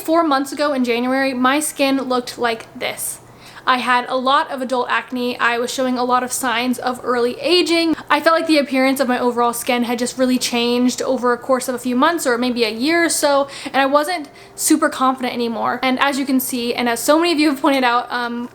4 months ago in January, my skin looked like this. I had a lot of adult acne. I was showing a lot of signs of early aging. I felt like the appearance of my overall skin had just really changed over a course of a few months or maybe a year or so, and I wasn't super confident anymore. And as you can see, and as so many of you have pointed out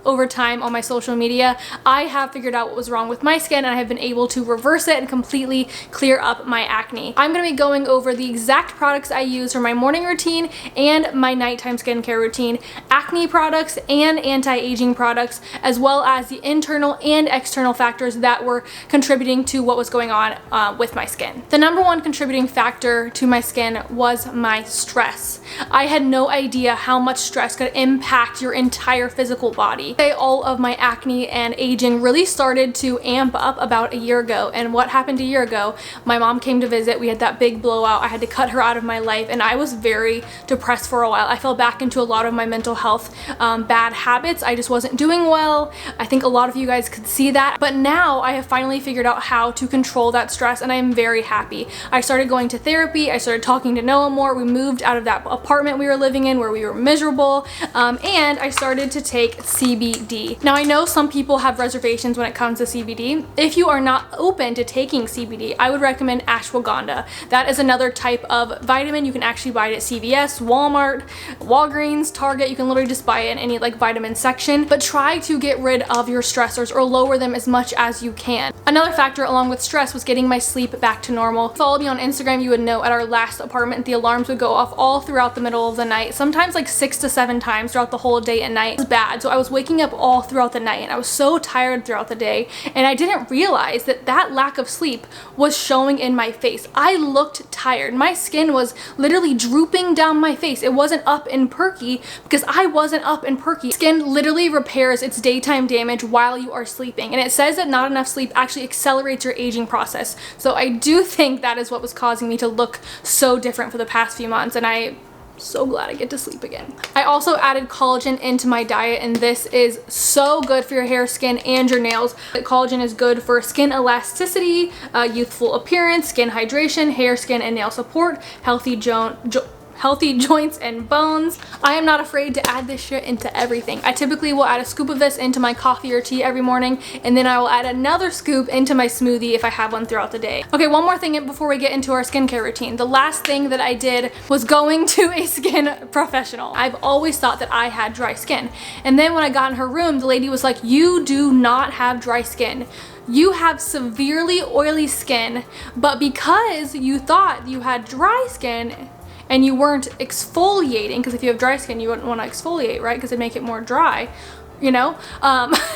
over time on my social media, I have figured out what was wrong with my skin, and I have been able to reverse it and completely clear up my acne. I'm going to be going over the exact products I use for my morning routine and my nighttime skincare routine, acne products and anti-aging products, as well as the internal and external factors that were contributing to what was going on with my skin. The number one contributing factor to my skin was my stress. I had no idea how much stress could impact your entire physical body. All of my acne and aging really started to amp up about a year ago, and what happened a year ago, my mom came to visit, we had that big blowout, I had to cut her out of my life, and I was very depressed for a while. I fell back into a lot of my mental health bad habits. I just wasn't doing well. I think a lot of you guys could see that, but now I have finally figured out how to control that stress, and I am very happy. I started going to therapy, I started talking to Noah more, we moved out of that apartment we were living in where we were miserable, and I started to take CBD. Now I know some people have reservations when it comes to CBD. If you are not open to taking CBD, I would recommend ashwagandha. That is another type of vitamin. You can actually buy it at CVS, Walmart, Walgreens, Target. You can literally just buy it in any like vitamin section, but try to get rid of your stressors or lower them as much as you can. Another factor along with stress was getting my sleep back to normal. If you follow me on Instagram, you would know at our last apartment the alarms would go off all throughout the middle of the night, sometimes like 6 to 7 times throughout the whole day and night. It was bad. So I was waking up all throughout the night, and I was so tired throughout the day, and I didn't realize that that lack of sleep was showing in my face. I looked tired. My skin was literally drooping down my face. It wasn't up and perky because I wasn't up and perky. Skin literally repairs its daytime damage while you are sleeping, and it says that not enough sleep actually accelerates your aging process. So I do think that is what was causing me to look so different for the past few months, and I'm so glad I get to sleep again. I also added collagen into my diet, and this is so good for your hair, skin, and your nails. Collagen is good for skin elasticity, youthful appearance, skin hydration, hair, skin, and nail support, healthy joints and bones. I am not afraid to add this shit into everything. I typically will add a scoop of this into my coffee or tea every morning, and then I will add another scoop into my smoothie if I have one throughout the day. Okay, one more thing before we get into our skincare routine. The last thing that I did was going to a skin professional. I've always thought that I had dry skin, and then when I got in her room, the lady was like, "You do not have dry skin. You have severely oily skin, but because you thought you had dry skin and you weren't exfoliating," because if you have dry skin, you wouldn't want to exfoliate, right? Because it'd make it more dry, you know?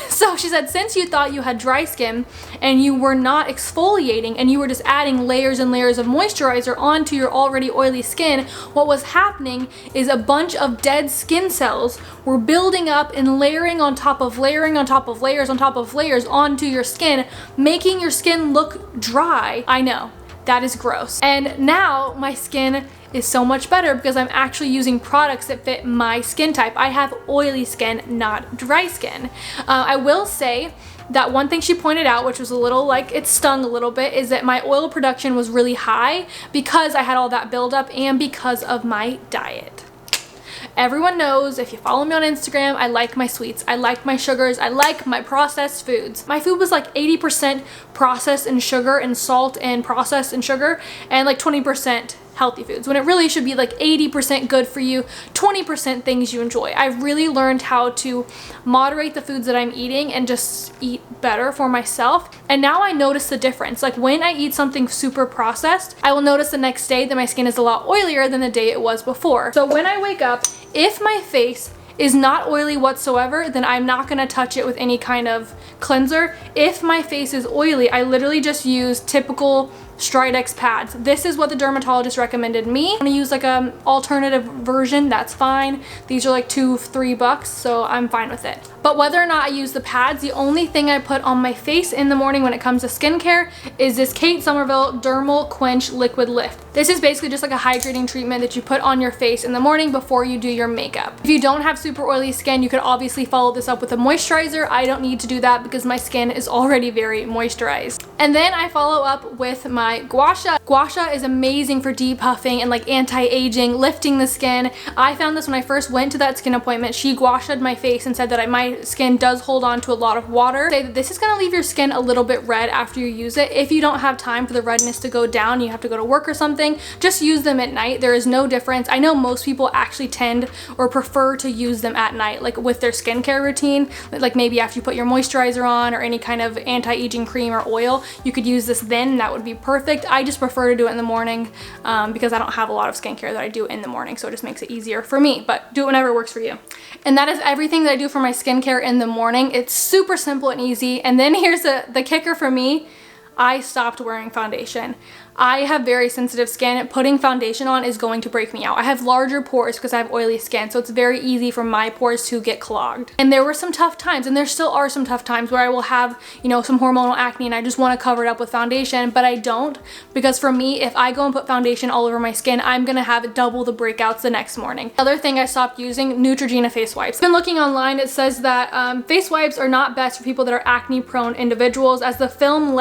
So she said, since you thought you had dry skin and you were not exfoliating and you were just adding layers and layers of moisturizer onto your already oily skin, what was happening is a bunch of dead skin cells were building up and layering on top of layering on top of layers on top of layers onto your skin, making your skin look dry. I know, that is gross. And now my skin is so much better because I'm actually using products that fit my skin type. I have oily skin, not dry skin. I will say that one thing she pointed out, which was a little like, it stung a little bit, is that my oil production was really high because I had all that buildup and because of my diet. Everyone knows, if you follow me on Instagram, I like my sweets, I like my sugars, I like my processed foods. My food was like 80% processed in sugar and salt and processed in sugar, and like 20% healthy foods, when it really should be like 80% good for you, 20% things you enjoy. I've really learned how to moderate the foods that I'm eating and just eat better for myself. And now I notice the difference. Like when I eat something super processed, I will notice the next day that my skin is a lot oilier than the day it was before. So when I wake up, if my face is not oily whatsoever, then I'm not gonna touch it with any kind of cleanser. If my face is oily, I literally just use typical Stridex pads. This is what the dermatologist recommended me. I'm gonna use like an alternative version, that's fine. These are like $2-3, so I'm fine with it. But whether or not I use the pads, the only thing I put on my face in the morning when it comes to skincare is this Kate Somerville Dermal Quench Liquid Lift. This is basically just like a hydrating treatment that you put on your face in the morning before you do your makeup. If you don't have super oily skin, you could obviously follow this up with a moisturizer. I don't need to do that because my skin is already very moisturized. And then I follow up with my gua sha. Gua sha is amazing for depuffing and like anti-aging, lifting the skin. I found this when I first went to that skin appointment. She gua sha'd my face and said that my skin does hold on to a lot of water. Say that this is gonna leave your skin a little bit red after you use it. If you don't have time for the redness to go down, you have to go to work or something, just use them at night. There is no difference. I know most people actually tend or prefer to use them at night, like with their skincare routine, like maybe after you put your moisturizer on or any kind of anti-aging cream or oil, you could use this then, and that would be perfect. I just prefer to do it in the morning because I don't have a lot of skincare that I do in the morning, so it just makes it easier for me, but do it whenever works for you. And that is everything that I do for my skincare in the morning. It's super simple and easy. And then here's the kicker for me. I stopped wearing foundation. I have very sensitive skin. Putting foundation on is going to break me out. I have larger pores because I have oily skin, so it's very easy for my pores to get clogged. And there were some tough times, and there still are some tough times where I will have, you know, some hormonal acne and I just want to cover it up with foundation, but I don't, because for me, if I go and put foundation all over my skin, I'm gonna have double the breakouts the next morning. Another thing I stopped using, Neutrogena face wipes. I've been looking online, it says that face wipes are not best for people that are acne prone individuals, as the film,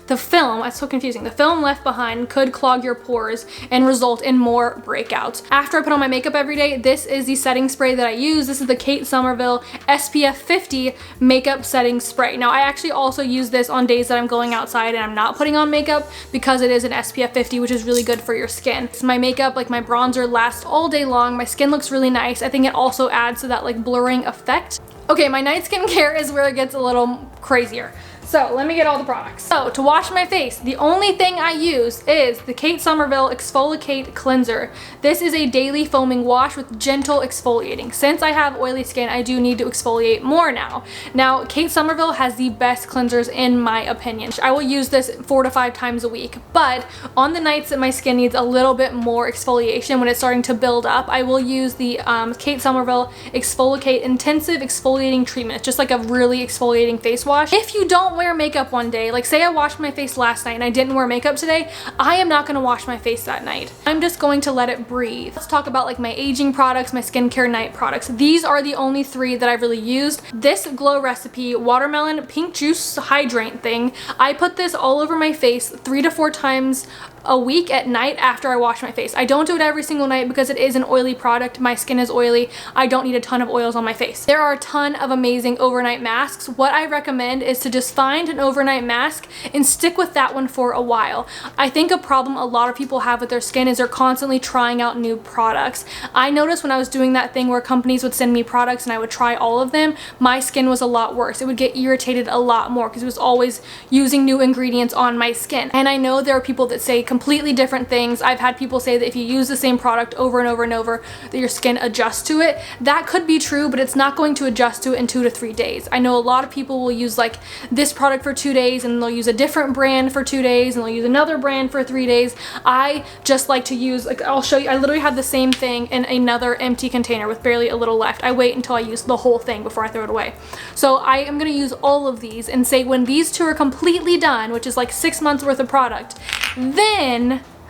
it's so confusing, the film left behind could clog your pores and result in more breakouts. After I put on my makeup every day, this is the setting spray that I use. This is the Kate Somerville SPF 50 makeup setting spray. Now I actually also use this on days that I'm going outside and I'm not putting on makeup because it is an SPF 50, which is really good for your skin. So my makeup, like my bronzer, lasts all day long. My skin looks really nice. I think it also adds to that like blurring effect. Okay, my night skincare is where it gets a little crazier. So let me get all the products. So to wash my face, the only thing I use is the Kate Somerville Exfoliate Cleanser. This is a daily foaming wash with gentle exfoliating. Since I have oily skin, I do need to exfoliate more now. Now, Kate Somerville has the best cleansers in my opinion. I will use this 4 to 5 times a week, but on the nights that my skin needs a little bit more exfoliation, when it's starting to build up, I will use the Kate Somerville Exfoliate Intensive Exfoliating Treatment. It's just like a really exfoliating face wash. If you don't wear makeup one day, like say I washed my face last night and I didn't wear makeup today, I am not gonna wash my face that night. I'm just going to let it breathe. Let's talk about like my aging products, my skincare night products. These are the only 3 that I've really used. This Glow Recipe Watermelon Pink Juice Hydrant thing, I put this all over my face 3 to 4 times a week at night after I wash my face. I don't do it every single night because it is an oily product. My skin is oily. I don't need a ton of oils on my face. There are a ton of amazing overnight masks. What I recommend is to just find an overnight mask and stick with that one for a while. I think a problem a lot of people have with their skin is they're constantly trying out new products. I noticed when I was doing that thing where companies would send me products and I would try all of them, my skin was a lot worse. It would get irritated a lot more because it was always using new ingredients on my skin. And I know there are people that say completely different things. I've had people say that if you use the same product over and over and over, that your skin adjusts to it. That could be true, but it's not going to adjust to it in 2 to 3 days. I know a lot of people will use like this product for 2 days and they'll use a different brand for 2 days and they'll use another brand for 3 days. I just like to use, like I'll show you, I literally have the same thing in another empty container with barely a little left. I wait until I use the whole thing before I throw it away. So I am gonna use all of these and say when these 2 are completely done, which is like 6 months worth of product, then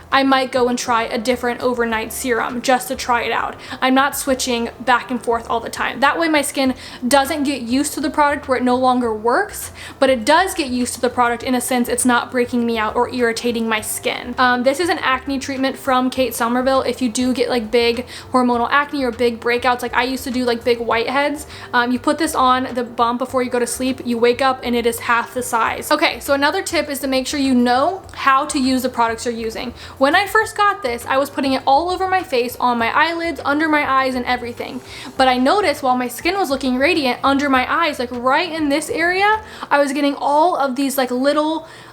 I might go and try a different overnight serum just to try it out. I'm not switching back and forth all the time. That way my skin doesn't get used to the product where it no longer works, but it does get used to the product in a sense it's not breaking me out or irritating my skin. This is an acne treatment from Kate Somerville. If you do get like big hormonal acne or big breakouts, like I used to do like big whiteheads, you put this on the bump before you go to sleep, you wake up and it is half the size. Okay, so another tip is to make sure you know how to use the products you're using. When I first got this, I was putting it all over my face, on my eyelids, under my eyes, and everything. But I noticed while my skin was looking radiant, under my eyes, like right in this area, I was getting all of these like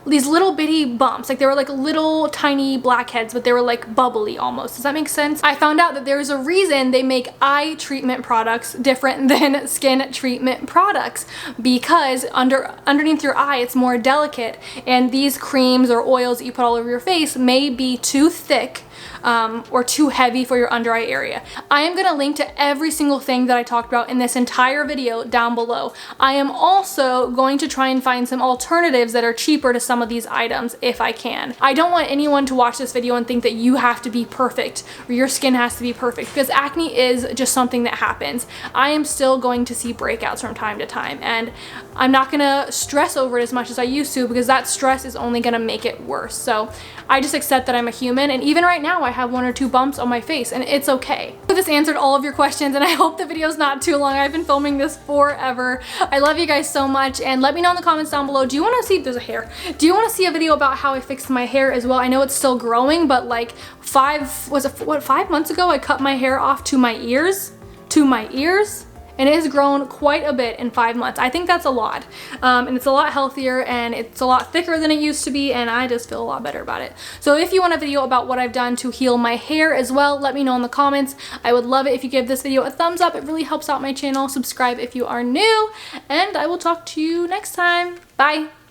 these little bitty bumps. Like they were like little tiny blackheads, but they were like bubbly almost. Does that make sense? I found out that there's a reason they make eye treatment products different than skin treatment products, because underneath your eye it's more delicate, and these creams or oils that you put all over your face may be be too thick or too heavy for your under eye area. I am going to link to every single thing that I talked about in this entire video down below. I am also going to try and find some alternatives that are cheaper to some of these items if I can. I don't want anyone to watch this video and think that you have to be perfect or your skin has to be perfect, because acne is just something that happens. I am still going to see breakouts from time to time, and I'm not going to stress over it as much as I used to, because that stress is only going to make it worse. So I just accept that I'm a human, and even right now I have 1 or 2 bumps on my face, and it's okay. So this answered all of your questions, and I hope the video's not too long. I've been filming this forever. I love you guys so much, and let me know in the comments down below, do you want to see, there's a hair, do you want to see a video about how I fixed my hair as well? I know it's still growing, but like 5 months ago I cut my hair off to my ears, and it has grown quite a bit in 5 months. I think that's a lot, and it's a lot healthier, and it's a lot thicker than it used to be, and I just feel a lot better about it. So if you want a video about what I've done to heal my hair as well, let me know in the comments. I would love it if you give this video a thumbs up. It really helps out my channel. Subscribe if you are new, and I will talk to you next time. Bye.